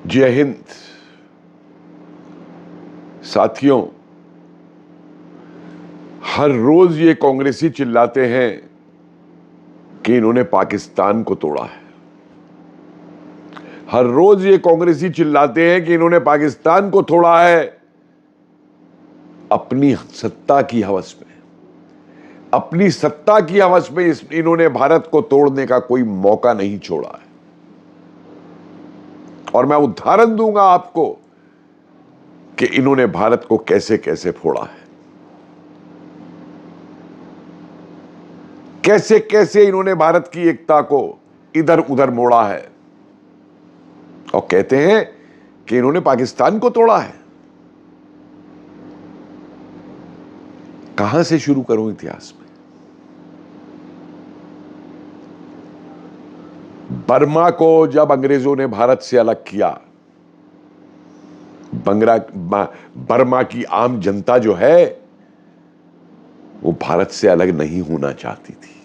जय हिंद साथियों। हर रोज ये कांग्रेसी चिल्लाते हैं कि इन्होंने पाकिस्तान को तोड़ा है। हर रोज ये कांग्रेसी चिल्लाते हैं कि इन्होंने पाकिस्तान को तोड़ा है। अपनी सत्ता की हवस में, अपनी सत्ता की हवस में इन्होंने भारत को तोड़ने का कोई मौका नहीं छोड़ा है। और मैं उदाहरण दूंगा आपको कि इन्होंने भारत को कैसे कैसे फोड़ा है, कैसे कैसे इन्होंने भारत की एकता को इधर उधर मोड़ा है। और कहते हैं कि इन्होंने पाकिस्तान को तोड़ा है। कहां से शुरू करूं इतिहास में? बर्मा को जब अंग्रेजों ने भारत से अलग किया, बर्मा की आम जनता जो है वो भारत से अलग नहीं होना चाहती थी।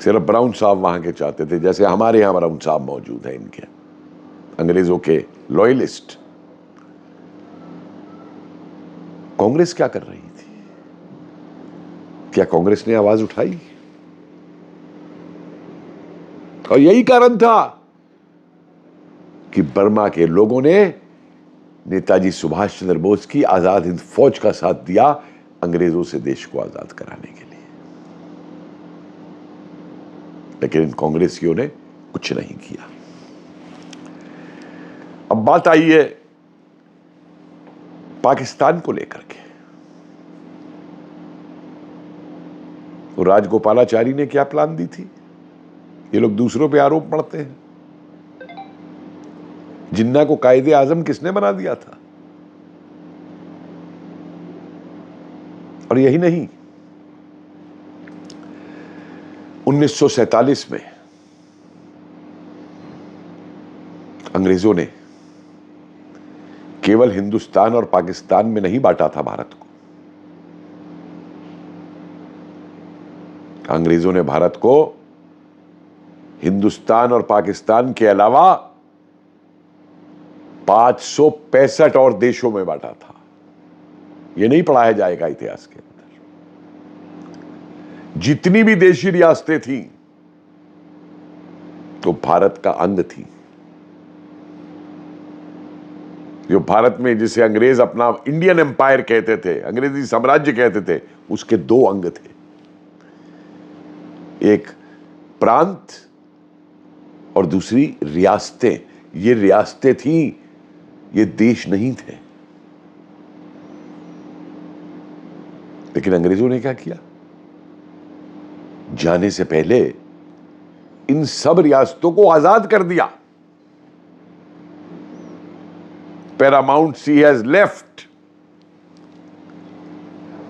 सिर्फ ब्राउन साहब वहां के चाहते थे, जैसे हमारे यहां ब्राउन साहब मौजूद है, इनके अंग्रेजों के लॉयलिस्ट। कांग्रेस क्या कर रही थी? क्या कांग्रेस ने आवाज उठाई? और यही कारण था कि बर्मा के लोगों ने नेताजी सुभाष चंद्र बोस की आजाद हिंद फौज का साथ दिया अंग्रेजों से देश को आजाद कराने के लिए। लेकिन इन कांग्रेसियों ने कुछ नहीं किया। अब बात आई है पाकिस्तान को लेकर के। तो राजगोपालाचारी ने क्या प्लान दी थी? ये लोग दूसरों पे आरोप पड़ते हैं। जिन्ना को कायदे आजम किसने बना दिया था? और यही नहीं, 1947 में अंग्रेजों ने केवल हिंदुस्तान और पाकिस्तान में नहीं बांटा था भारत को। अंग्रेजों ने भारत को हिंदुस्तान और पाकिस्तान के अलावा 565 और देशों में बांटा था। यह नहीं पढ़ाया जाएगा इतिहास के अंदर। जितनी भी देशी रियासतें थी तो भारत का अंग थी। जो भारत में जिसे अंग्रेज अपना इंडियन एम्पायर कहते थे, अंग्रेजी साम्राज्य कहते थे, उसके दो अंग थे। एक प्रांत और दूसरी रियासतें। ये रियासतें थी, ये देश नहीं थे। लेकिन अंग्रेजों ने क्या किया? जाने से पहले इन सब रियासतों को आजाद कर दिया। Paramount sea has left.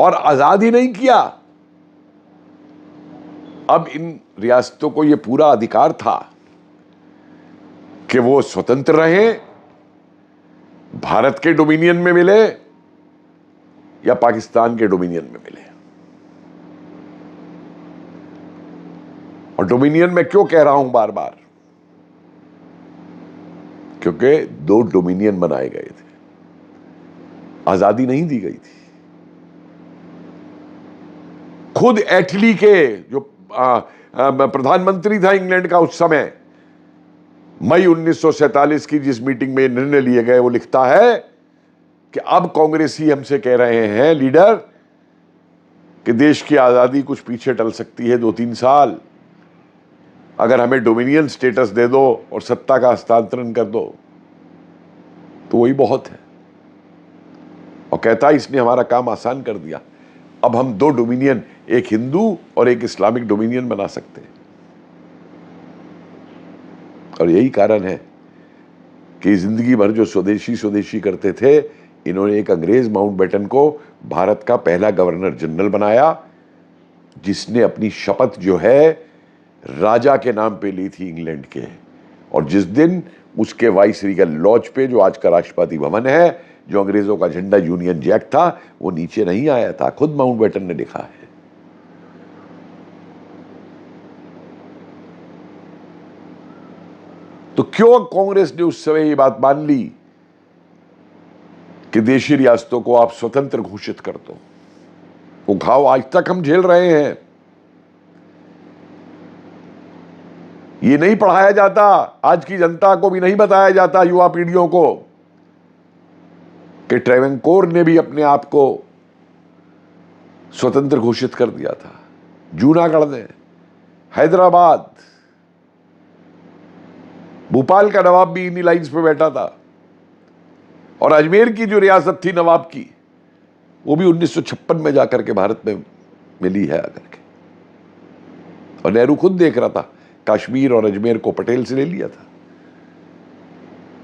और आजाद ही नहीं किया, अब इन रियासतों को यह पूरा अधिकार था कि वो स्वतंत्र रहें, भारत के डोमिनियन में मिले या पाकिस्तान के डोमिनियन में मिले। और डोमिनियन में क्यों कह रहा हूं बार बार? क्योंकि दो डोमिनियन बनाए गए थे, आजादी नहीं दी गई थी। खुद एटली के जो प्रधानमंत्री था इंग्लैंड का उस समय, मई 1947 की जिस मीटिंग में निर्णय लिए गए, वो लिखता है कि अब कांग्रेसी हमसे कह रहे हैं लीडर कि देश की आजादी कुछ पीछे टल सकती है 2-3 साल, अगर हमें डोमिनियन स्टेटस दे दो और सत्ता का हस्तांतरण कर दो तो वही बहुत है। और कहता है इसने हमारा काम आसान कर दिया। अब हम दो डोमिनियन, एक हिंदू और एक इस्लामिक डोमिनियन बना सकते हैं। और यही कारण है कि जिंदगी भर जो स्वदेशी स्वदेशी करते थे, इन्होंने एक अंग्रेज माउंटबेटन को भारत का पहला गवर्नर जनरल बनाया, जिसने अपनी शपथ जो है राजा के नाम पे ली थी इंग्लैंड के। और जिस दिन उसके वाइस रीगल लॉज पे, जो आज का राष्ट्रपति भवन है, जो अंग्रेजों का झंडा यूनियन जैक था, वो नीचे नहीं आया था, खुद माउंटबेटन ने लिखा है। तो क्यों कांग्रेस ने उस समय ये बात मान ली कि देशी रियासतों को आप स्वतंत्र घोषित कर दो? वो घाव आज तक हम झेल रहे हैं। ये नहीं पढ़ाया जाता, आज की जनता को भी नहीं बताया जाता, युवा पीढ़ियों को, कि ट्रेवेंकोर ने भी अपने आप को स्वतंत्र घोषित कर दिया था। जूनागढ़ ने, हैदराबाद, भोपाल का नवाब भी इन्हीं लाइन्स पे बैठा था, और अजमेर की जो रियासत थी नवाब की, वो भी 1956 में जाकर के भारत में मिली है आकर के। और नेहरू खुद देख रहा था, कश्मीर और अजमेर को पटेल से ले लिया था।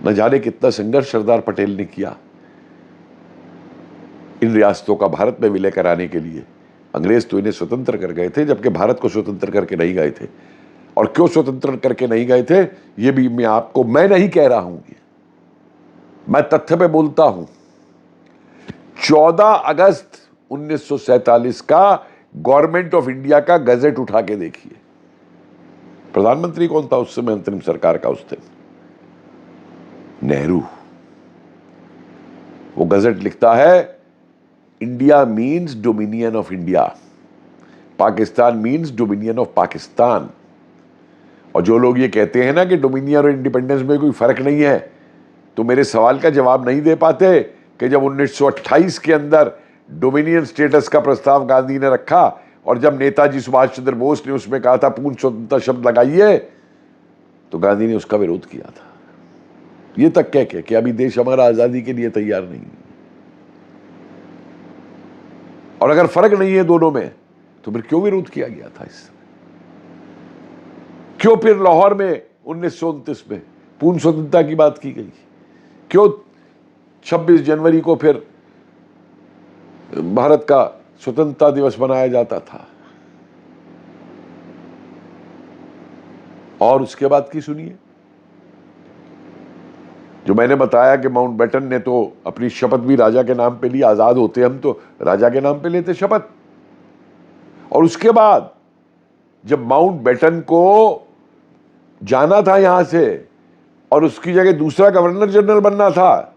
न जाने कितना संघर्ष सरदार पटेल ने किया इन रियासतों का भारत में विलय कराने के लिए। अंग्रेज तो इन्हें स्वतंत्र कर गए थे, जबकि भारत को स्वतंत्र करके नहीं गए थे। और क्यों स्वतंत्र करके नहीं गए थे, ये भी मैं नहीं कह रहा हूं, मैं तथ्य पे बोलता हूं। 14 अगस्त 1947 का गवर्नमेंट ऑफ इंडिया का गजट उठा के देखिए। प्रधानमंत्री कौन था उस समय अंतरिम सरकार का उस दिन? नेहरू। वो गजट लिखता है, India means dominion of India, Pakistan means dominion of Pakistan. और जो लोग ये कहते हैं ना कि डोमिनियन और इंडिपेंडेंस में कोई फर्क नहीं है, तो मेरे सवाल का जवाब नहीं दे पाते कि जब 1928 के अंदर डोमिनियन स्टेटस का प्रस्ताव गांधी ने रखा, और जब नेताजी सुभाष चंद्र बोस ने उसमें कहा था पूर्ण स्वतंत्रता शब्द लगाइए, तो गांधी ने उसका विरोध किया था, ये तक कह के कि अभी देश हमारा आजादी के लिए तैयार नहीं। और अगर फर्क नहीं है दोनों में, तो फिर क्यों विरोध किया गया था इस समय? क्यों फिर लाहौर में 1929 में पूर्ण स्वतंत्रता की बात की गई? क्यों 26 जनवरी को फिर भारत का स्वतंत्रता दिवस मनाया जाता था? और उसके बाद की सुनिए, जो मैंने बताया कि माउंटबेटन ने तो अपनी शपथ भी राजा के नाम पे ली। आजाद होते हम तो राजा के नाम पे लेते शपथ। और उसके बाद जब माउंटबेटन को जाना था यहां से और उसकी जगह दूसरा गवर्नर जनरल बनना था,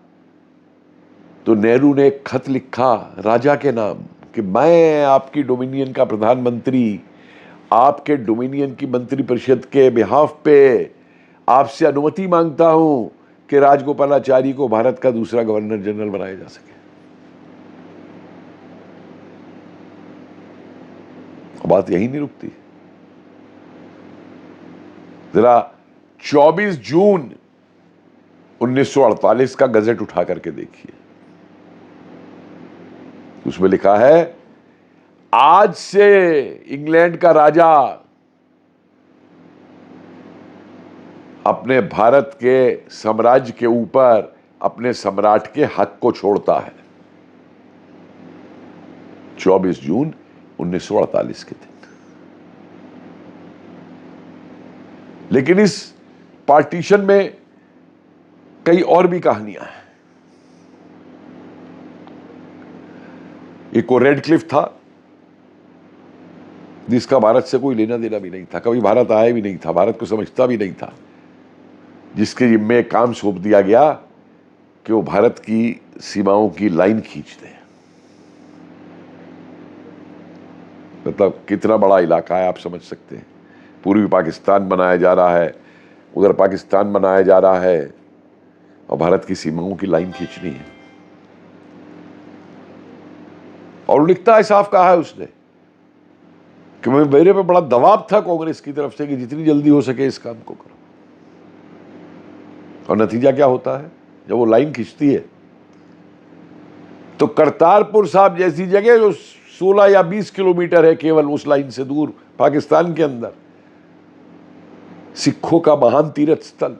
तो नेहरू ने एक खत लिखा राजा के नाम कि मैं आपकी डोमिनियन का प्रधानमंत्री, आपके डोमिनियन की मंत्रिपरिषद के बिहाफ पे आपसे अनुमति मांगता हूं कि राजगोपालाचारी को भारत का दूसरा गवर्नर जनरल बनाया जा सके। बात यही नहीं रुकती। जरा 24 जून 1948 का गजट उठा करके देखिए। उसमें लिखा है, आज से इंग्लैंड का राजा अपने भारत के साम्राज्य के ऊपर अपने सम्राट के हक को छोड़ता है। 24 जून 1948 के दिन। लेकिन इस पार्टीशन में कई और भी कहानियां हैं। एक वो रेड क्लिफ था, जिसका भारत से कोई लेना देना भी नहीं था, कभी भारत आया भी नहीं था, भारत को समझता भी नहीं था, जिसके जिम्मे काम सौंप दिया गया कि वो भारत की सीमाओं की लाइन खींच दे। मतलब कितना बड़ा इलाका है आप समझ सकते हैं। पूर्वी पाकिस्तान बनाया जा रहा है, उधर पाकिस्तान बनाया जा रहा है, और भारत की सीमाओं की लाइन खींचनी है। और लिखता है, साफ कहा है उसने कि मेरे पे बड़ा दबाव था कांग्रेस की तरफ से कि जितनी जल्दी हो सके इस काम को करो। और नतीजा क्या होता है, जब वो लाइन खींचती है तो करतारपुर साहब जैसी जगह जो 16 या 20 किलोमीटर है केवल उस लाइन से दूर पाकिस्तान के अंदर, सिखों का महान तीर्थ स्थल,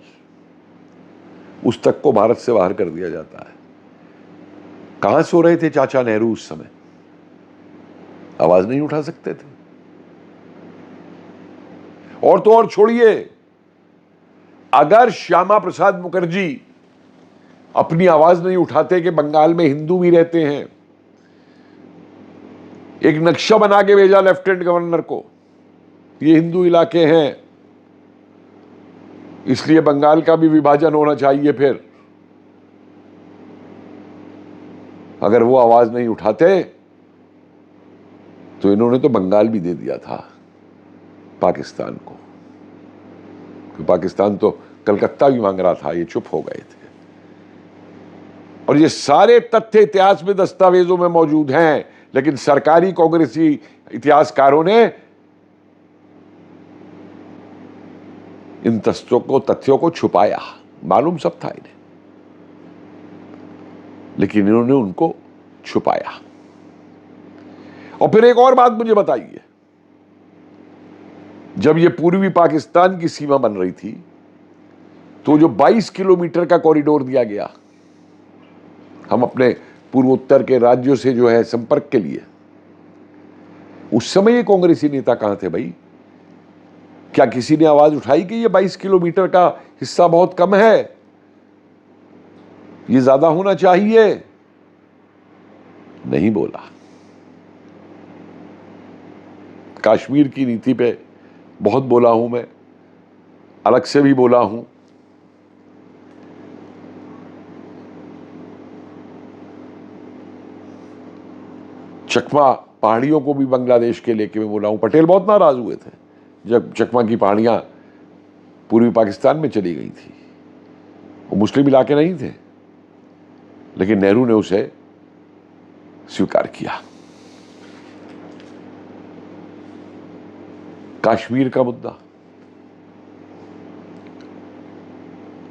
उस तक को भारत से बाहर कर दिया जाता है। कहां सो रहे थे चाचा नेहरू उस समय? आवाज नहीं उठा सकते थे। और तो और छोड़िए, अगर श्यामा प्रसाद मुखर्जी अपनी आवाज नहीं उठाते कि बंगाल में हिंदू भी रहते हैं, एक नक्शा बना के भेजा लेफ्टिनेंट गवर्नर को, ये हिंदू इलाके हैं, इसलिए बंगाल का भी विभाजन होना चाहिए। फिर अगर वो आवाज नहीं उठाते तो इन्होंने तो बंगाल भी दे दिया था पाकिस्तान को। तो पाकिस्तान तो कलकत्ता भी मांग रहा था, ये चुप हो गए थे। और ये सारे तथ्य इतिहास में दस्तावेजों में मौजूद हैं, लेकिन सरकारी कांग्रेसी इतिहासकारों ने इन तथ्यों को छुपाया। मालूम सब था इन्हें, लेकिन इन्होंने उनको छुपाया। और फिर एक और बात मुझे बताइए, जब ये पूर्वी पाकिस्तान की सीमा बन रही थी तो जो 22 किलोमीटर का कॉरिडोर दिया गया हम अपने पूर्वोत्तर के राज्यों से जो है संपर्क के लिए, उस समय ये कांग्रेसी नेता कहां थे भाई? क्या किसी ने आवाज उठाई कि ये 22 किलोमीटर का हिस्सा बहुत कम है, ये ज्यादा होना चाहिए? नहीं बोला। कश्मीर की नीति पे बहुत बोला हूं मैं, अलग से भी बोला हूं। चकमा पहाड़ियों को भी बांग्लादेश के लेके मैं बोला हूं। पटेल बहुत नाराज हुए थे जब चकमा की पहाड़ियां पूर्वी पाकिस्तान में चली गई थी। वो मुस्लिम इलाके नहीं थे, लेकिन नेहरू ने उसे स्वीकार किया। कश्मीर का मुद्दा,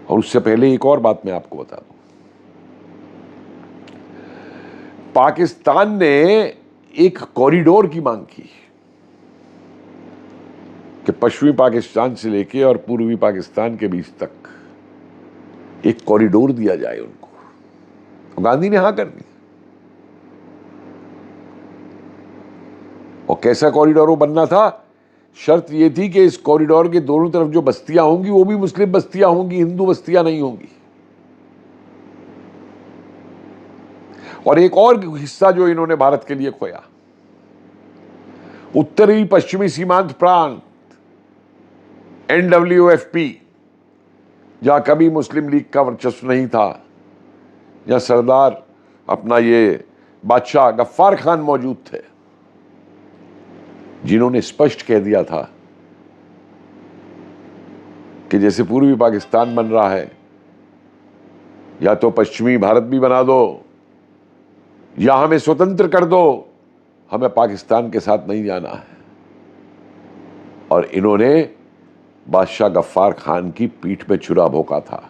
और उससे पहले एक और बात मैं आपको बता दूं। पाकिस्तान ने एक कॉरिडोर की मांग की कि पश्चिमी पाकिस्तान से लेके और पूर्वी पाकिस्तान के बीच तक एक कॉरिडोर दिया जाए उनको, और गांधी ने हां कर दी। और कैसा कॉरिडोर वो बनना था? शर्त यह थी कि इस कॉरिडोर के दोनों तरफ जो बस्तियां होंगी वो भी मुस्लिम बस्तियां होंगी, हिंदू बस्तियां नहीं होंगी। और एक और हिस्सा जो इन्होंने भारत के लिए खोया, उत्तरी पश्चिमी सीमांत प्रांत NWFP, जहां कभी मुस्लिम लीग का वर्चस्व नहीं था, जहां सरदार अपना ये बादशाह गफ्फार खान मौजूद थे, जिन्होंने स्पष्ट कह दिया था कि जैसे पूर्वी पाकिस्तान बन रहा है, या तो पश्चिमी भारत भी बना दो या हमें स्वतंत्र कर दो, हमें पाकिस्तान के साथ नहीं जाना है। और इन्होंने बादशाह गफ्फार खान की पीठ पे छुरा भोंका था।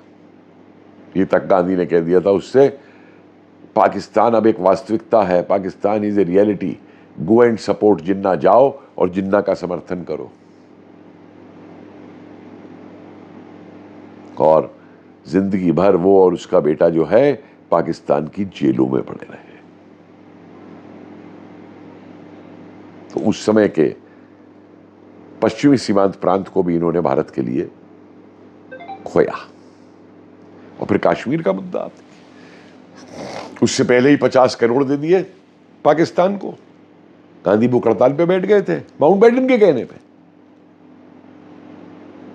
ये तक गांधी ने कह दिया था उससे, पाकिस्तान अब एक वास्तविकता है, Pakistan is a reality, go and support Jinnah, जाओ और जिन्ना का समर्थन करो। और जिंदगी भर वो और उसका बेटा जो है पाकिस्तान की जेलों में पड़े रहे। तो उस समय के पश्चिमी सीमांत प्रांत को भी इन्होंने भारत के लिए खोया। और फिर कश्मीर का मुद्दा, उससे पहले ही 50 करोड़ दे दिए पाकिस्तान को। गांधी भूख हड़ताल पे बैठ गए थे माउंटबेटन के कहने पे।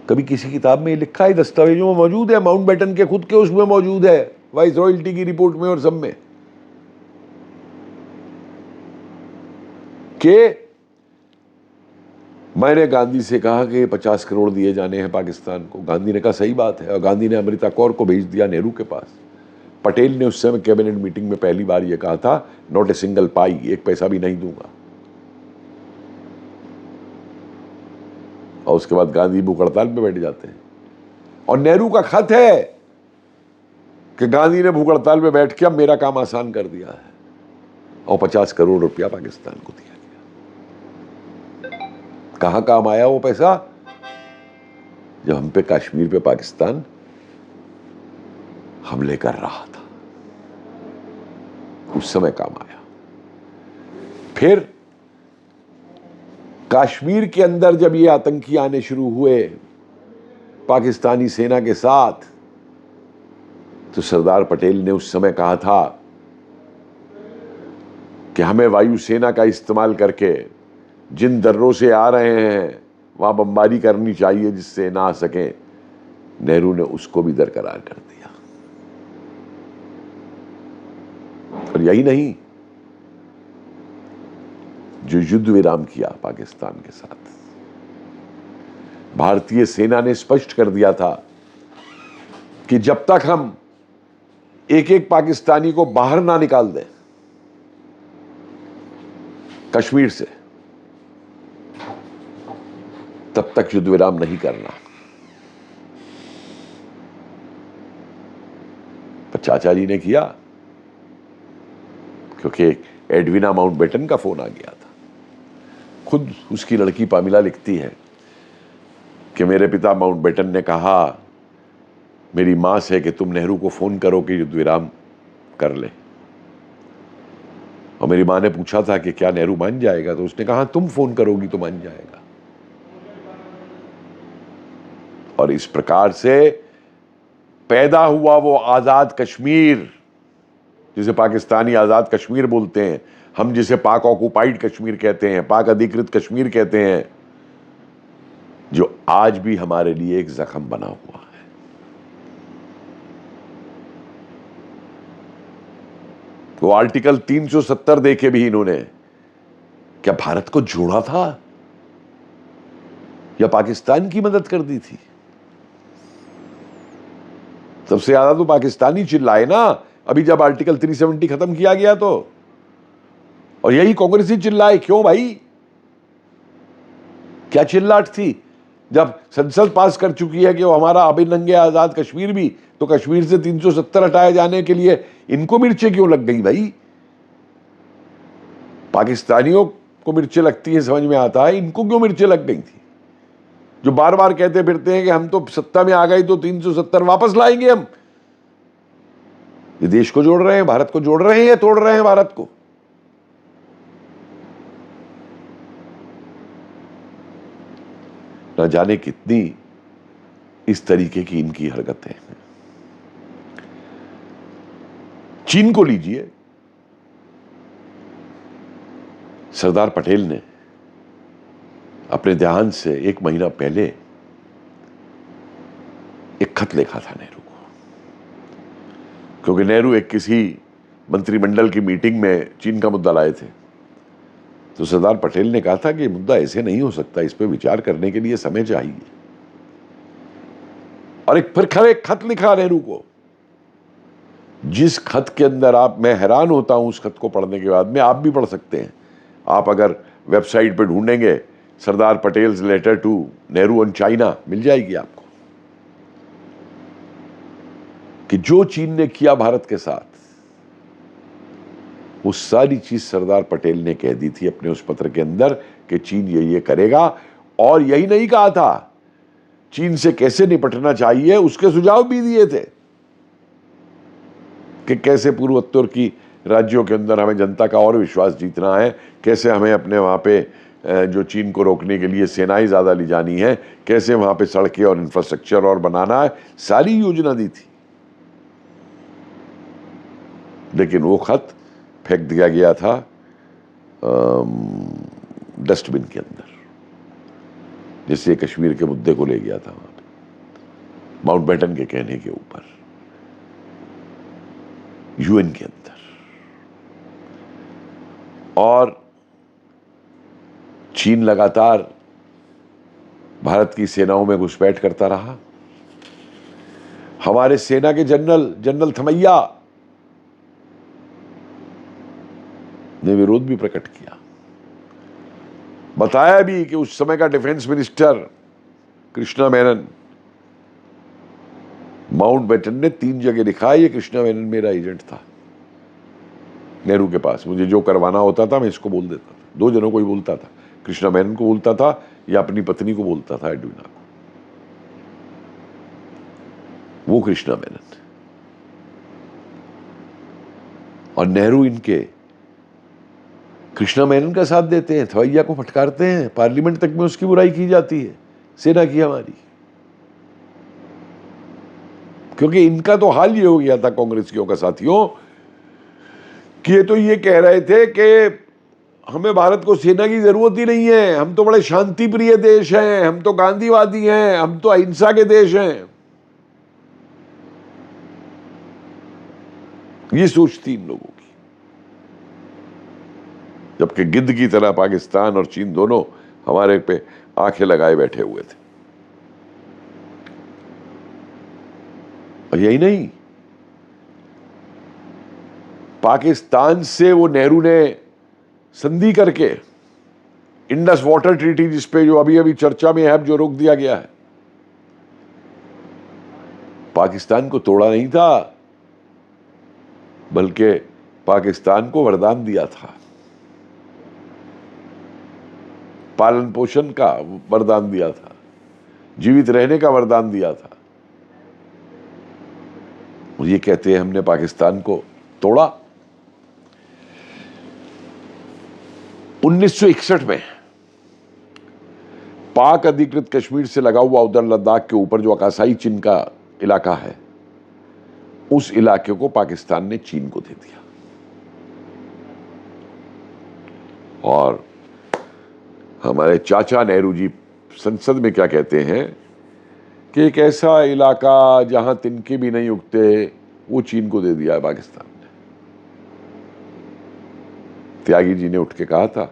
कभी किसी किताब में लिखा है, दस्तावेजों में मौजूद है, माउंटबेटन के खुद के उसमें मौजूद है, वाइस रॉयल्टी की रिपोर्ट में और सब में, कि मैंने गांधी से कहा कि 50 करोड़ दिए जाने हैं पाकिस्तान को। गांधी ने कहा सही बात है, और गांधी ने अमृता कौर को भेज दिया नेहरू के पास। पटेल ने उस समय कैबिनेट मीटिंग में पहली बार यह कहा था, नॉट ए सिंगल पाई, एक पैसा भी नहीं दूंगा। और उसके बाद गांधी भूख हड़ताल पे बैठ जाते हैं। और नेहरू का खत है कि गांधी ने भूख हड़ताल पे बैठ के अब मेरा काम आसान कर दिया है, और 50 करोड़ रुपया पाकिस्तान को दिया गया। कहां काम आया वो पैसा? जब हम पे कश्मीर पे पाकिस्तान हमले कर रहा था, उस समय काम आया। फिर कश्मीर के अंदर जब ये आतंकी आने शुरू हुए पाकिस्तानी सेना के साथ, तो सरदार पटेल ने उस समय कहा था कि हमें वायुसेना का इस्तेमाल करके जिन दर्रों से आ रहे हैं वहां बमबारी करनी चाहिए जिससे ना आ सकें। नेहरू ने उसको भी दरकरार कर दिया। और यही नहीं, जो युद्ध विराम किया पाकिस्तान के साथ, भारतीय सेना ने स्पष्ट कर दिया था कि जब तक हम एक एक पाकिस्तानी को बाहर ना निकाल दें कश्मीर से, तब तक युद्ध विराम नहीं करना। पर चाचा जी ने किया, क्योंकि एडविना माउंटबेटन का फोन आ गया था। खुद उसकी लड़की पामिला लिखती है कि मेरे पिता माउंटबेटन ने कहा मेरी मां से कि तुम नेहरू को फोन करो कि युद्ध विराम कर ले। और मेरी मां ने पूछा था कि क्या नेहरू मान जाएगा, तो उसने कहा तुम फोन करोगी तो मान जाएगा। और इस प्रकार से पैदा हुआ वो आजाद कश्मीर, जिसे पाकिस्तानी आजाद कश्मीर बोलते हैं, हम जिसे पाक ऑक्युपाइड कश्मीर कहते हैं, पाक अधिकृत कश्मीर कहते हैं, जो आज भी हमारे लिए एक जख्म बना हुआ है। वो आर्टिकल 370 देके भी इन्होंने क्या भारत को जोड़ा था या पाकिस्तान की मदद कर दी थी? सबसे ज्यादा तो पाकिस्तानी चिल्लाए ना, अभी जब आर्टिकल 370 खत्म किया गया तो। और यही कांग्रेसी चिल्लाए, क्यों भाई? क्या चिल्लाहट थी? जब संसद पास कर चुकी है कि वो हमारा अभिन्न आजाद कश्मीर भी, तो कश्मीर से 370 हटाए जाने के लिए इनको मिर्चें क्यों लग गई भाई? पाकिस्तानियों को मिर्चें लगती हैं समझ में आता है, इनको क्यों मिर्चें लग गई थी? जो बार बार कहते फिरते हैं कि हम तो सत्ता में आ गए तो 370 वापस लाएंगे हम। ये देश को जोड़ रहे हैं, भारत को जोड़ रहे हैं या तोड़ रहे हैं भारत को? ना जाने कितनी इस तरीके की इनकी हरकतें हैं। चीन को लीजिए, सरदार पटेल ने अपने देहांत से 1 महीना पहले एक खत लिखा था नेहरू को, क्योंकि नेहरू एक किसी मंत्रिमंडल की मीटिंग में चीन का मुद्दा लाए थे। तो सरदार पटेल ने कहा था कि मुद्दा ऐसे नहीं हो सकता, इस पे विचार करने के लिए समय चाहिए। और फिर एक खत लिखा नेहरू को, जिस खत के अंदर मैं हैरान होता हूं उस खत को पढ़ने के बाद में। आप भी पढ़ सकते हैं, आप अगर वेबसाइट पे ढूंढेंगे Sardar Patel's letter to Nehru on China, मिल जाएगी आपको, कि जो चीन ने किया भारत के साथ वो सारी चीज सरदार पटेल ने कह दी थी अपने उस पत्र के अंदर कि चीन ये करेगा। और यही नहीं कहा था, चीन से कैसे निपटना चाहिए उसके सुझाव भी दिए थे कि कैसे पूर्वोत्तर की राज्यों के अंदर हमें जनता का और विश्वास जीतना है, कैसे हमें अपने वहां पे जो चीन को रोकने के लिए सेनाएं ज्यादा ली जानी है, कैसे वहां पे सड़कें और इंफ्रास्ट्रक्चर और बनाना है, सारी योजना दी थी। लेकिन वो खत फेंक दिया गया था डस्टबिन के अंदर, जिससे कश्मीर के मुद्दे को ले गया था वहां पे, माउंटबेटन के कहने के ऊपर, यूएन के अंदर। और चीन लगातार भारत की सेनाओं में घुसपैठ करता रहा। हमारे सेना के जनरल थमैया ने विरोध भी प्रकट किया, बताया भी कि उस समय का defence minister Krishna Menon, Mountbatten ने 3 जगह लिखा ये कृष्णा मेनन मेरा एजेंट था नेहरू के पास, मुझे जो करवाना होता था मैं इसको बोल देता था। 2 जनों को ही बोलता था, कृष्णा मेनन को बोलता था या अपनी पत्नी को बोलता था, एडविना को। वो कृष्णा मेनन और नेहरू इनके कृष्णा मेनन का साथ देते हैं, थवैया को फटकारते हैं, पार्लियामेंट तक में उसकी बुराई की जाती है सेना की हमारी। क्योंकि इनका तो हाल ये हो गया था कांग्रेसियों का साथियों कि ये तो ये कह रहे थे कि हमें भारत को सेना की जरूरत ही नहीं है, हम तो बड़े शांति प्रिय देश हैं, हम तो गांधीवादी हैं, हम तो अहिंसा के देश हैं। ये सोच थी इन लोगों की, जबकि गिद्ध की तरह पाकिस्तान और चीन दोनों हमारे पे आंखें लगाए बैठे हुए थे। और यही नहीं, पाकिस्तान से वो नेहरू ने संधि करके इंडस वाटर ट्रीटी, जिसपे जो अभी अभी चर्चा में है, जो रोक दिया गया है, पाकिस्तान को तोड़ा नहीं था, बल्कि पाकिस्तान को वरदान दिया था, पालन पोषण का वरदान दिया था, जीवित रहने का वरदान दिया था। और ये कहते हैं हमने पाकिस्तान को तोड़ा। 1961 में पाक अधिकृत कश्मीर से लगा हुआ उधर लद्दाख के ऊपर जो अकासाई चीन का इलाका है, उस इलाके को पाकिस्तान ने चीन को दे दिया। और हमारे चाचा नेहरू जी संसद में क्या कहते हैं कि एक ऐसा इलाका जहां तिनके भी नहीं उगते, वो चीन को दे दिया है पाकिस्तान ने। त्यागी जी ने उठ के कहा था,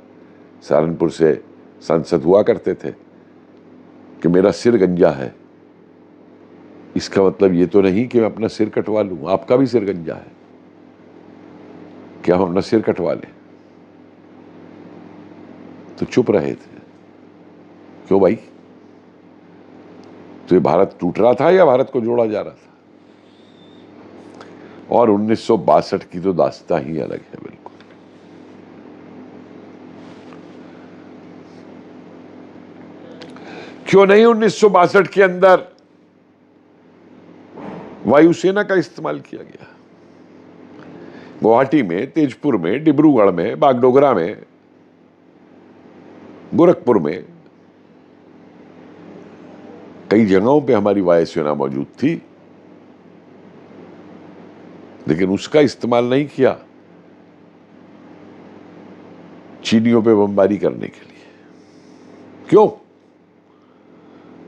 सहारनपुर से सांसद हुआ करते थे, कि मेरा सिर गंजा है। इसका मतलब ये तो नहीं कि मैं अपना सिर कटवा लूं, आपका भी सिर गंजा है, क्या हम अपना सिर कटवा लें? तो चुप रहे थे। क्यों भाई? तो ये भारत टूट रहा था या भारत को जोड़ा जा रहा था? और 1962 की तो दास्तां ही अलग है बिल्कुल। क्यों नहीं 1962 के अंदर वायुसेना का इस्तेमाल किया गया? गुवाहाटी में, तेजपुर में, डिब्रूगढ़ में, बागडोगरा में, गोरखपुर में, कई जगहों पे हमारी वायुसेना मौजूद थी, लेकिन उसका इस्तेमाल नहीं किया चीनियों पे बमबारी करने के लिए। क्यों?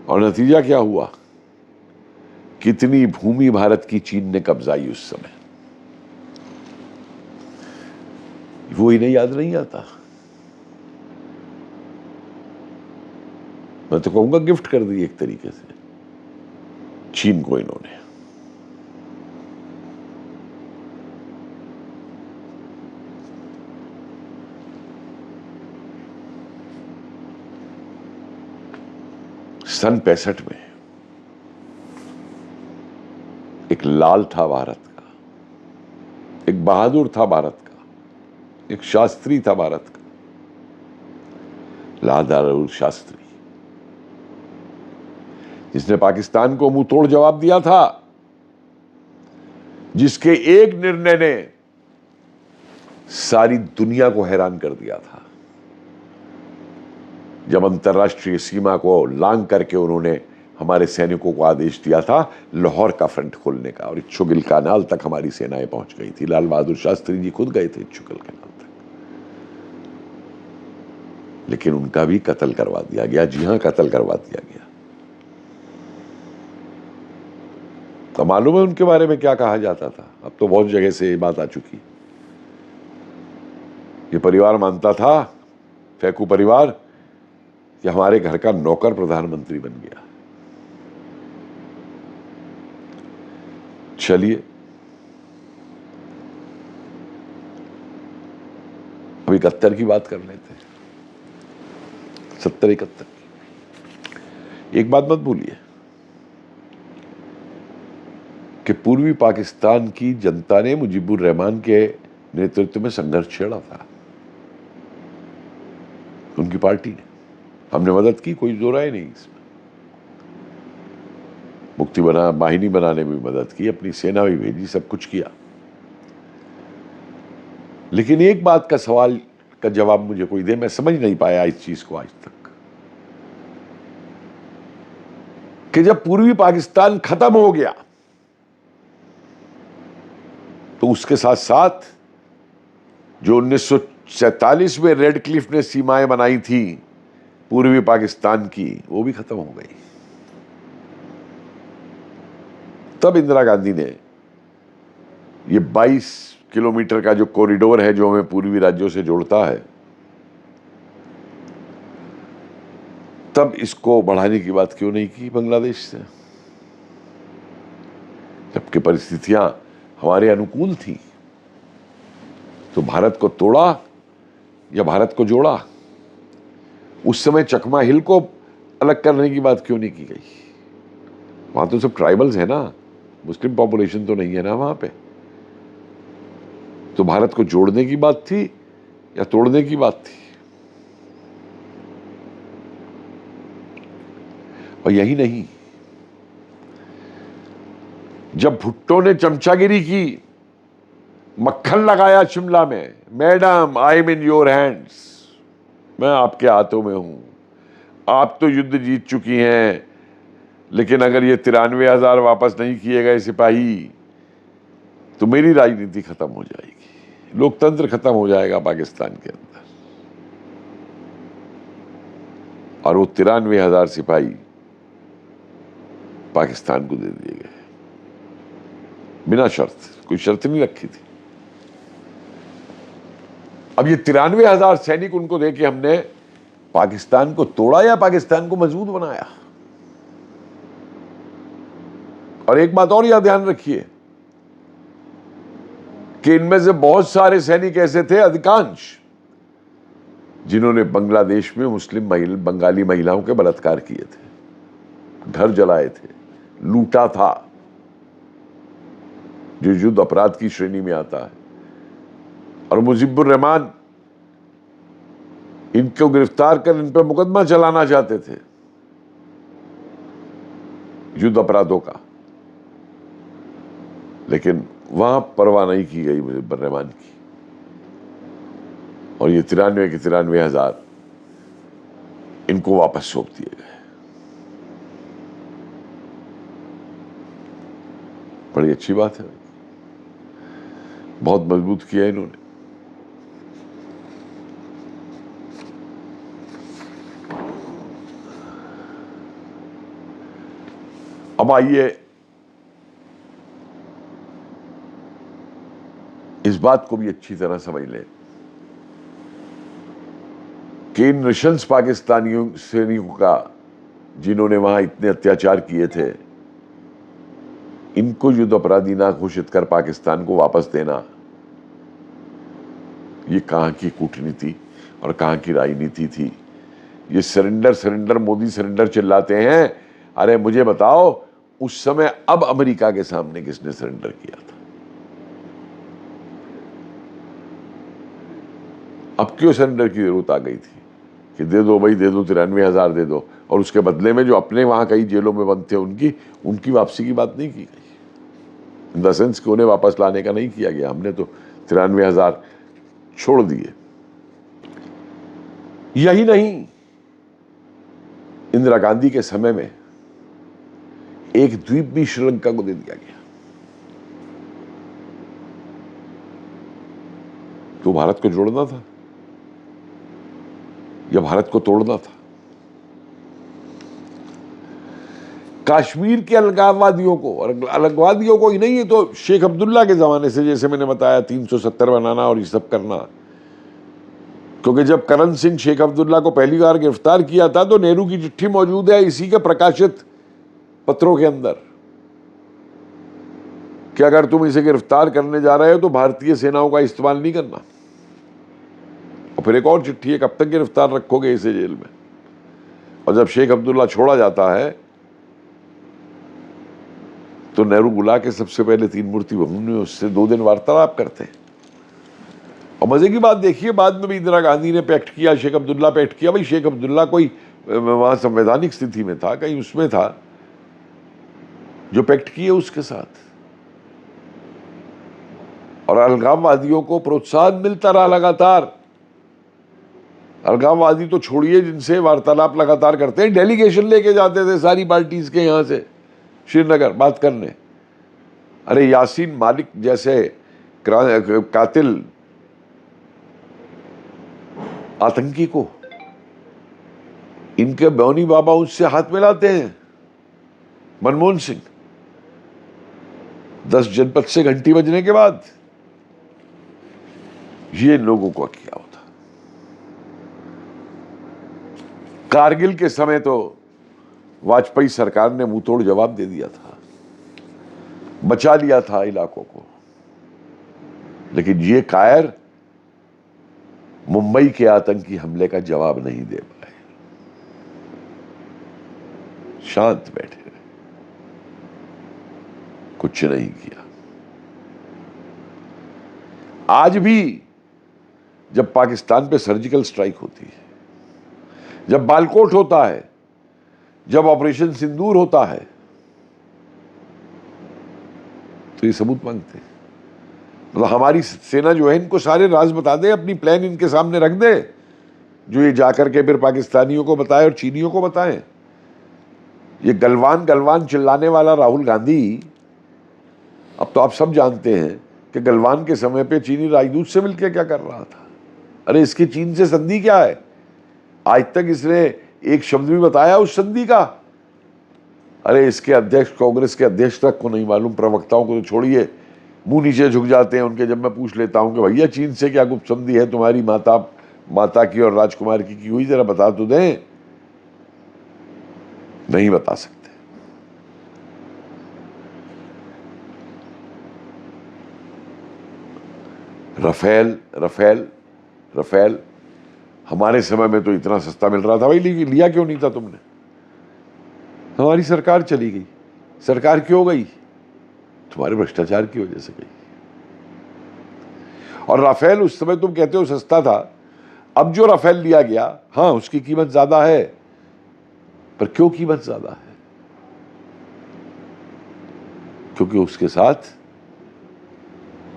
और नतीजा क्या हुआ? कितनी भूमि भारत की चीन ने कब्जाई उस समय, वो इन्हें याद नहीं आता। मैं तो कहूंगा गिफ्ट कर दी एक तरीके से चीन को इन्होंने। सन 65 में एक लाल था भारत का, एक बहादुर था भारत का, एक शास्त्री था भारत का, लाल बहादुर शास्त्री, जिसने पाकिस्तान को मुंह तोड़ जवाब दिया था, जिसके एक निर्णय ने सारी दुनिया को हैरान कर दिया था। जब अंतर्राष्ट्रीय सीमा को लांघ करके उन्होंने हमारे सैनिकों को आदेश दिया था लाहौर का फ्रंट खोलने का, और इच्छुगिल कानाल तक हमारी सेनाएं पहुंच गई थी। लाल बहादुर शास्त्री जी खुद गए थे इच्छुगिल कानाल तक, लेकिन उनका भी कत्ल करवा दिया गया। जी हां, कत्ल करवा दिया गया। तो मालूम है उनके बारे में क्या कहा जाता था? अब तो बहुत जगह से ये बात आ चुकी। ये परिवार मानता था, फैकू परिवार, कि हमारे घर का नौकर प्रधानमंत्री बन गया। चलिए, अब 71 की बात कर लेते हैं, 70-71 की। एक बात मत भूलिए कि पूर्वी पाकिस्तान की जनता ने मुजीबुर रहमान के नेतृत्व में संघर्ष छेड़ा था, उनकी पार्टी ने। हमने मदद की, कोई दो राय नहीं इसमें। मुक्ति वाहिनी बनाने में भी मदद की, अपनी सेना भी भेजी, सब कुछ किया। लेकिन एक बात का सवाल का जवाब मुझे कोई दे, मैं समझ नहीं पाया इस चीज को आज तक, कि जब पूर्वी पाकिस्तान खत्म हो गया तो उसके साथ साथ जो 1947 में रेड क्लिफ ने सीमाएं बनाई थी पूर्वी पाकिस्तान की, वो भी खत्म हो गई। तब इंदिरा गांधी ने ये 22 किलोमीटर का जो कॉरिडोर है जो हमें पूर्वी राज्यों से जोड़ता है, तब इसको बढ़ाने की बात क्यों नहीं की बांग्लादेश से, जबकि परिस्थितियां हमारे अनुकूल थी? तो भारत को तोड़ा या भारत को जोड़ा? उस समय चकमा हिल को अलग करने की बात क्यों नहीं की गई? वहां तो सब ट्राइबल्स है ना, मुस्लिम पॉपुलेशन तो नहीं है ना वहां पे। तो भारत को जोड़ने की बात थी या तोड़ने की बात थी? और यही नहीं, जब भुट्टो ने चमचागिरी की, मक्खन लगाया शिमला में, madam I am in your hands, मैं आपके हाथों में हूं, आप तो युद्ध जीत चुकी हैं, लेकिन अगर ये 93,000 वापस नहीं किए गए सिपाही तो मेरी राजनीति खत्म हो जाएगी, लोकतंत्र खत्म हो जाएगा पाकिस्तान के अंदर। और वो 93,000 सिपाही पाकिस्तान को दे दिए गए बिना शर्त, कोई शर्त नहीं रखी थी। अब ये 93,000 सैनिक उनको देके हमने पाकिस्तान को तोड़ा या पाकिस्तान को मजबूत बनाया? और एक बात और याद ध्यान रखिए कि इनमें से बहुत सारे सैनिक ऐसे थे, अधिकांश, जिन्होंने बांग्लादेश में मुस्लिम बंगाली महिलाओं के बलात्कार किए थे, घर जलाए थे, लूटा था, जो युद्ध अपराध की श्रेणी में आता है। और मुजीबुर रहमान इनको गिरफ्तार कर इन पर मुकदमा चलाना चाहते थे युद्ध अपराधों का, लेकिन वहां परवाह नहीं की गई मुजीबुर रहमान की। और ये 93 के 93,000 इनको वापस सौंप दिए गए। बड़ी अच्छी बात है, बहुत मजबूत किया इन्होंने। अब आइए इस बात को भी अच्छी तरह समझ लें कि इन नृशंस पाकिस्तानियों सैनिकों का, जिन्होंने वहां इतने अत्याचार किए थे, इनको युद्ध अपराधी ना घोषित कर पाकिस्तान को वापस देना, ये कहां की कूटनीति और कहां की राजनीति थी? ये सरेंडर सरेंडर, मोदी सरेंडर चिल्लाते हैं, अरे मुझे बताओ उस समय अब अमेरिका के सामने किसने सरेंडर किया था? अब क्यों सरेंडर की जरूरत आ गई थी कि दे दो भाई, दे दो, 93,000 दे दो, और उसके बदले में जो अपने वहां कई जेलों में बंद थे उनकी वापसी की बात नहीं की गई। इन द सेंस कि उन्हें वापस लाने का नहीं किया गया, हमने तो 93,000 छोड़ दिए। यही नहीं, इंदिरा गांधी के समय में एक द्वीप भी श्रीलंका को दे दिया गया। तो भारत को जोड़ना था या भारत को तोड़ना था? कश्मीर के अलगाववादियों को, और अलगवादियों को ही नहीं, है तो शेख अब्दुल्ला के जमाने से, जैसे मैंने बताया, 370 बनाना और ये सब करना। क्योंकि जब करण सिंह शेख अब्दुल्ला को पहली बार गिरफ्तार किया था तो नेहरू की चिट्ठी मौजूद है इसी के प्रकाशित पत्रों के अंदर कि अगर तुम इसे गिरफ्तार करने जा रहे हो तो भारतीय सेनाओं का इस्तेमाल नहीं करना। और फिर एक और चिट्ठी है, कब तक गिरफ्तार रखोगे इसे जेल में? और जब शेख अब्दुल्ला छोड़ा जाता है तो नेहरू बुला के सबसे पहले तीन मूर्ति भवन में उससे 2 दिन वार्तालाप करते हैं। और मजे की बात देखिए, बाद में भी इंदिरा गांधी ने पैक्ट किया, शेख अब्दुल्ला पैक्ट किया। भाई शेख अब्दुल्ला कोई वहां संवैधानिक स्थिति में था, कहीं उसमें था जो पैक्ट किए उसके साथ। और अलगाववादियों को प्रोत्साहन मिलता रहा लगातार। अलगाववादी तो छोड़िए, जिनसे वार्तालाप लगातार करते हैं, डेलीगेशन लेके जाते थे सारी पार्टीज के यहां से श्रीनगर बात करने। अरे यासीन मालिक जैसे कातिल आतंकी को इनके बौनी बाबा उससे हाथ मिलाते हैं, मनमोहन सिंह। 10 जनपद से घंटी बजने के बाद ये लोगों को किया होता। कारगिल के समय तो वाजपेयी सरकार ने मुंह तोड़ जवाब दे दिया था, बचा लिया था इलाकों को, लेकिन ये कायर मुंबई के आतंकी हमले का जवाब नहीं दे पाए, शांत बैठे रहे, कुछ नहीं किया। आज भी जब पाकिस्तान पे सर्जिकल स्ट्राइक होती है, जब बालकोट होता है, जब ऑपरेशन सिंदूर होता है, तो ये सबूत मांगते हैं। मतलब हमारी सेना जो है इनको सारे राज बता दे, अपनी प्लान इनके सामने रख दे, जो ये जाकर के फिर पाकिस्तानियों को बताए और चीनियों को बताएं। ये गलवान गलवान चिल्लाने वाला राहुल गांधी, अब तो आप सब जानते हैं कि गलवान के समय पे चीनी राजदूत से मिलकर क्या कर रहा था। अरे इसकी चीन से संधि क्या है? आज तक इसने एक शब्द भी बताया उस संधि का? अरे इसके अध्यक्ष, कांग्रेस के अध्यक्ष तक को नहीं मालूम, प्रवक्ताओं को तो छोड़िए, मुंह नीचे झुक जाते हैं उनके जब मैं पूछ लेता हूं कि भैया चीन से क्या गुप्त संधि है तुम्हारी माता की और राजकुमार की हुई, जरा बता तो दें। नहीं बता सकते। रफेल रफेल रफेल हमारे समय में तो इतना सस्ता मिल रहा था, भाई लिया क्यों नहीं था तुमने? हमारी सरकार चली गई। सरकार क्यों गई? तुम्हारे भ्रष्टाचार की वजह से गई। और राफेल उस समय तुम कहते हो सस्ता था, अब जो राफेल लिया गया, हाँ उसकी कीमत ज्यादा है, पर क्यों कीमत ज्यादा है? क्योंकि उसके साथ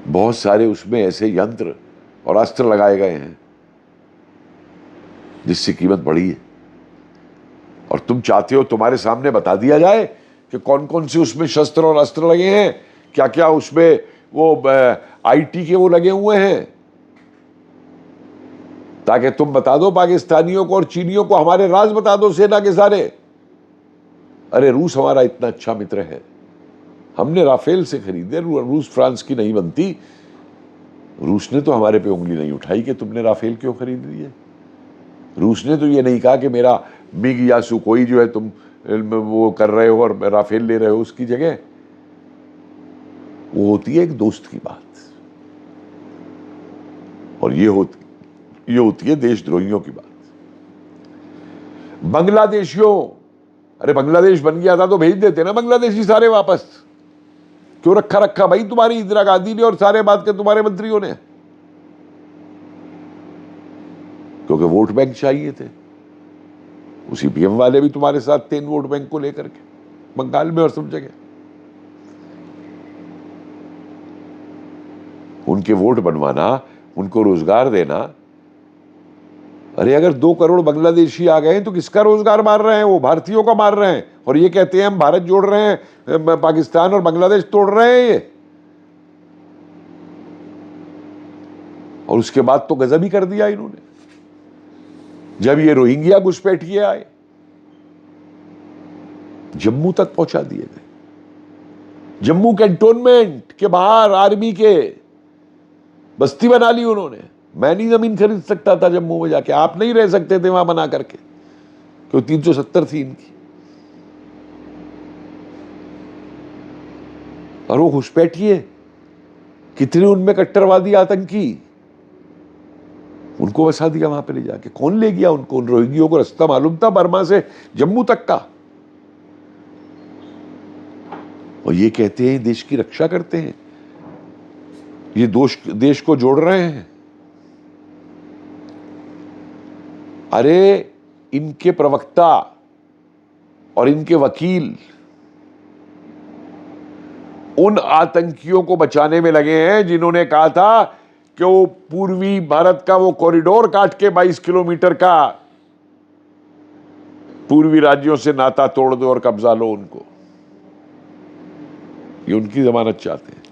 बहुत सारे उसमें ऐसे यंत्र और अस्त्र लगाए गए हैं जिससे कीमत बढ़ी है। और तुम चाहते हो तुम्हारे सामने बता दिया जाए कि कौन कौन से उसमें शस्त्र और अस्त्र लगे हैं, क्या क्या उसमें वो आईटी के वो लगे हुए हैं, ताकि तुम बता दो पाकिस्तानियों को और चीनियों को, हमारे राज बता दो सेना के सारे। अरे रूस हमारा इतना अच्छा मित्र है, हमने राफेल से खरीदे, रूस फ्रांस की नहीं बनती। रूस ने तो हमारे पे उंगली नहीं उठाई कि तुमने राफेल क्यों खरीद लिए। रूस ने तो ये नहीं कहा कि मेरा मिग या सुकोई जो है तुम वो कर रहे हो और राफेल ले रहे हो उसकी जगह। वो होती है एक दोस्त की बात, और ये होती है देशद्रोहियों की बात। बांग्लादेशियों, अरे बांग्लादेश बन गया था तो भेज देते ना बांग्लादेशी सारे वापस। क्यों रखा भाई तुम्हारी इंदिरा गांधी ने और सारे बात के तुम्हारे मंत्रियों ने? क्योंकि वोट बैंक चाहिए थे। उसी पीएम वाले भी तुम्हारे साथ थे वोट बैंक को लेकर के, बंगाल में और सब जगह। उनके वोट बनवाना, उनको रोजगार देना। अरे अगर 2 करोड़ बांग्लादेशी आ गए तो किसका रोजगार मार रहे हैं? वो भारतीयों का मार रहे हैं, और ये कहते हैं हम भारत जोड़ रहे हैं, पाकिस्तान और बांग्लादेश तोड़ रहे हैं ये। और उसके बाद तो गजब ही कर दिया इन्होंने, जब ये रोहिंग्या घुसपैठिए आए, जम्मू तक पहुंचा दिए गए। जम्मू कैंटोनमेंट के बाहर आर्मी के बस्ती बना ली उन्होंने। मैं नहीं जमीन खरीद सकता था जम्मू में जाके, आप नहीं रह सकते थे वहां बना करके, क्योंकि 370 थी इनकी। और वो घुसपैठिए कितने उनमें कट्टरवादी आतंकी, उनको बसा दिया वहां पे ले जाके। कौन ले गया उनको? उन रोहिंग्यों को रास्ता मालूम था बर्मा से जम्मू तक का, और ये कहते हैं देश की रक्षा करते हैं, ये देश को जोड़ रहे हैं। अरे इनके प्रवक्ता और इनके वकील उन आतंकियों को बचाने में लगे हैं जिन्होंने कहा था कि वो पूर्वी भारत का वो कॉरिडोर काट के 22 किलोमीटर का पूर्वी राज्यों से नाता तोड़ दो और कब्जा लो उनको। ये उनकी जमानत चाहते हैं,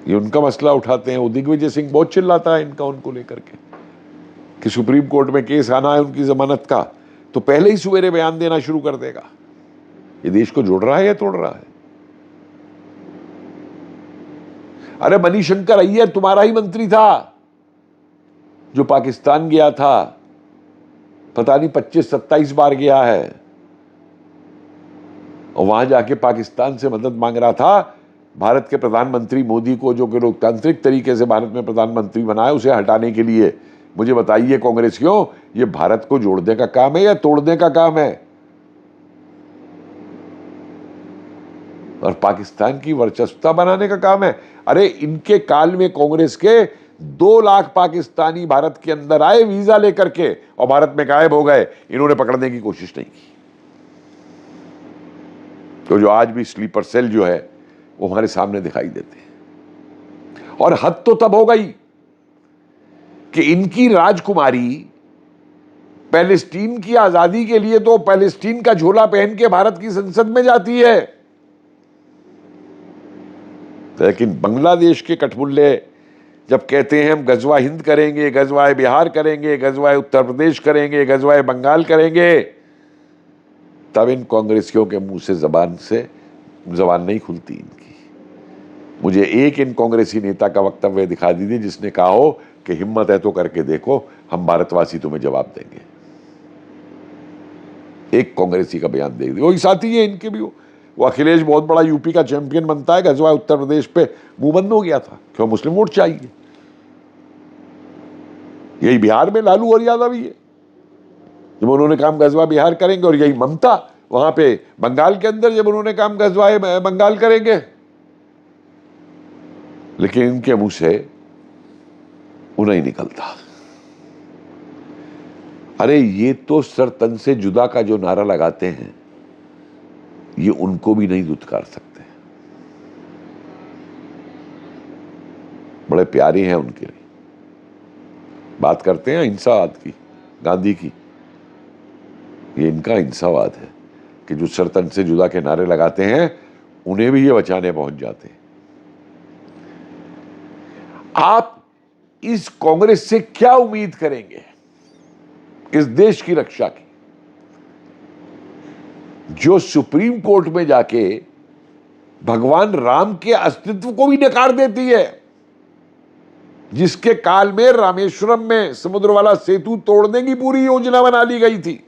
ये उनका मसला उठाते हैं। वो दिग्विजय सिंह बहुत चिल्लाता है इनका उनको लेकर के कि सुप्रीम कोर्ट में केस आना है उनकी जमानत का, तो पहले ही सवेरे बयान देना शुरू कर देगा। ये देश को जोड़ रहा है या तोड़ रहा है? अरे मणिशंकर अय्यर तुम्हारा ही मंत्री था जो पाकिस्तान गया था, पता नहीं 25-27 बार गया है, और वहां जाके पाकिस्तान से मदद मांग रहा था भारत के प्रधानमंत्री मोदी को, जो कि लोकतांत्रिक तरीके से भारत में प्रधानमंत्री बनाए, उसे हटाने के लिए। मुझे बताइए कांग्रेस क्यों, ये भारत को जोड़ने का काम है या तोड़ने का काम है? और पाकिस्तान की वर्चस्वता बनाने का काम है। अरे इनके काल में कांग्रेस के 2 लाख पाकिस्तानी भारत के अंदर आए वीजा लेकर के और भारत में गायब हो गए, इन्होंने पकड़ने की कोशिश नहीं की। तो जो आज भी स्लीपर सेल जो है वो हमारे सामने दिखाई देते हैं। और हद तो तब हो गई कि इनकी राजकुमारी पैलेस्टीन की आजादी के लिए तो पैलेस्टीन का झोला पहन के भारत की संसद में जाती है, लेकिन बांग्लादेश के कठमुल्ले जब कहते हैं हम गजवा हिंद करेंगे, गजवाए बिहार करेंगे, गजवाए उत्तर प्रदेश करेंगे, गजवाए बंगाल करेंगे, तब इन कांग्रेसियों के मुंह से जबान नहीं खुलती इनकी। मुझे एक इन कांग्रेसी नेता का वक्तव्य दिखा दीजिए जिसने कहा हो कि हिम्मत है तो करके देखो, हम भारतवासी तुम्हें जवाब देंगे। एक कांग्रेसी का बयान देख दीजिए। वही साथी है इनके भी, वो अखिलेश बहुत बड़ा यूपी का चैंपियन बनता है, गजवा उत्तर प्रदेश पे मुंह बंद हो गया था, क्यों? मुस्लिम वोट चाहिए। यही बिहार में लालू और यादव ही है, जब उन्होंने काम गजवा बिहार करेंगे, और यही ममता वहां पे बंगाल के अंदर जब उन्होंने काम गजवाए बंगाल करेंगे। लेकिन इनके मुंह से वो नहीं निकलता। अरे ये तो सर तन से जुदा का जो नारा लगाते हैं, ये उनको भी नहीं दुत्कार सकते। बड़े प्यारे हैं उनके लिए, बात करते हैं अहिंसावाद की, गांधी की। ये इनका अहिंसावाद है कि जो सर तन से जुदा के नारे लगाते हैं उन्हें भी ये बचाने पहुंच जाते हैं। आप इस कांग्रेस से क्या उम्मीद करेंगे इस देश की रक्षा की, जो सुप्रीम कोर्ट में जाके भगवान राम के अस्तित्व को भी नकार देती है, जिसके काल में रामेश्वरम में समुद्र वाला सेतु तोड़ने की पूरी योजना बना ली गई थी।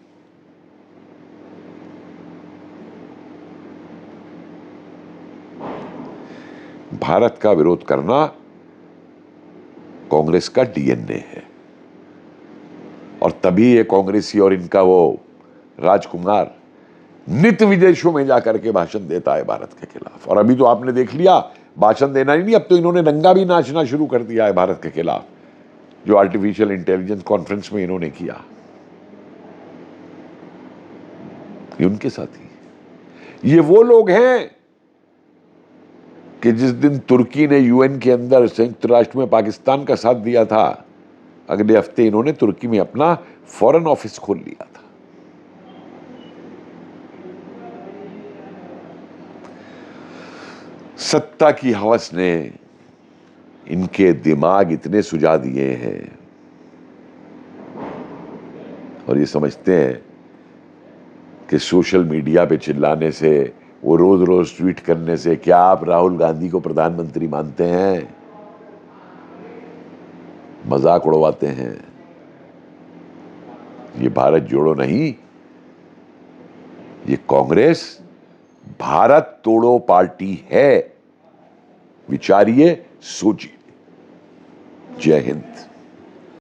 भारत का विरोध करना कांग्रेस का डीएनए है, और तभी ये कांग्रेसी और इनका वो राजकुमार नित विदेशों में जाकर के भाषण देता है भारत के खिलाफ। और अभी तो आपने देख लिया, भाषण देना ही नहीं, अब तो इन्होंने नंगा भी नाचना शुरू कर दिया है भारत के खिलाफ, जो आर्टिफिशियल इंटेलिजेंस कॉन्फ्रेंस में इन्होंने किया। ये उनके साथी, ये वो लोग हैं कि जिस दिन तुर्की ने यूएन के अंदर संयुक्त राष्ट्र में पाकिस्तान का साथ दिया था, अगले हफ्ते इन्होंने तुर्की में अपना फॉरेन ऑफिस खोल लिया था। सत्ता की हवस ने इनके दिमाग इतने सुझा दिए हैं, और ये समझते हैं कि सोशल मीडिया पे चिल्लाने से, वो रोज रोज ट्वीट करने से, क्या आप राहुल गांधी को प्रधानमंत्री मानते हैं? मजाक उड़वाते हैं। ये भारत जोड़ो नहीं, ये कांग्रेस भारत तोड़ो पार्टी है। विचारिए, सोचिए। जय हिंद।